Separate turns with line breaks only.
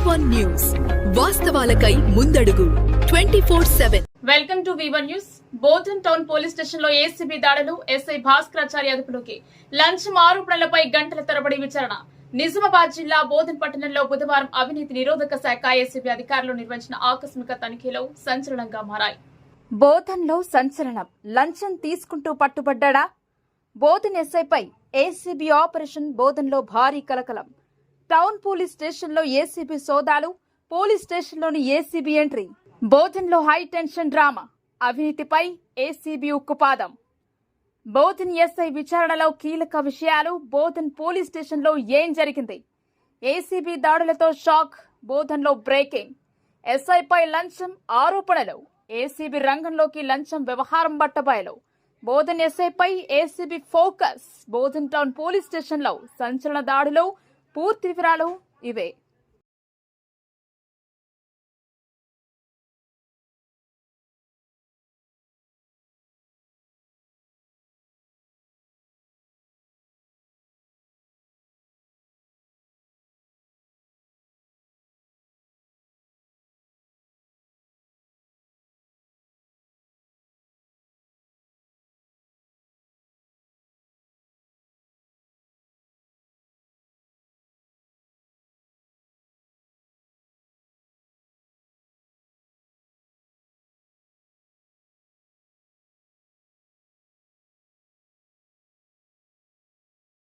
V1 news వాస్తవాలకై ముందడుగు 24/7.
Welcome to V1 news. Bodhan town police station లో ACB దాడులు, SI Bhaskarachari అదుపులోకి. లంచం ఆరోపణలపై గంటల తరబడి విచారణ. నిజామాబాద్ జిల్లా బోధన్ పట్టణంలో బుధవారం అవినీతి నిరోధక శాఖ ఏసీబీ అధికారులు నిర్వహించిన ఆకస్మిక తనిఖీలు సంచలనంగా మారాయి.
బోధన్లో సంచలనం. లంచం తీసుకుంటూ పట్టుబడ్డా? బోధన్ ఎస్ఐపై ఏసీబీ ఆపరేషన్. బోధన్లో భారీ కలకలం. టౌన్ పోలీస్ స్టేషన్లో ఏసీబీ సోదాలు, పోలీస్ స్టేషన్లోని ఏసీబీ ఎంట్రీ. బోధన్లో హై టెన్షన్ డ్రామా. అవినీతిపై ఏసీబీ ఉక్కుపాదం. బోధన్ ఎస్ఐ విచారణలో కీలక విషయాలు. బోధన్ పోలీస్ స్టేషన్లో ఏం జరిగింది? ఏసీబీ దాడులతో షాక్. బోధన్లో బ్రేకింగ్. ఎస్ఐపై లంచం ఆరోపణలు. ఏసీబీ రంగంలోకి. లంచం వ్యవహారం బట్టబయలు. బోధన్ ఎస్ఐపై ACB focus. Bodhan town police స్టేషన్లో సంచలన దాడులు. పూర్తి వివరాలు ఇవే.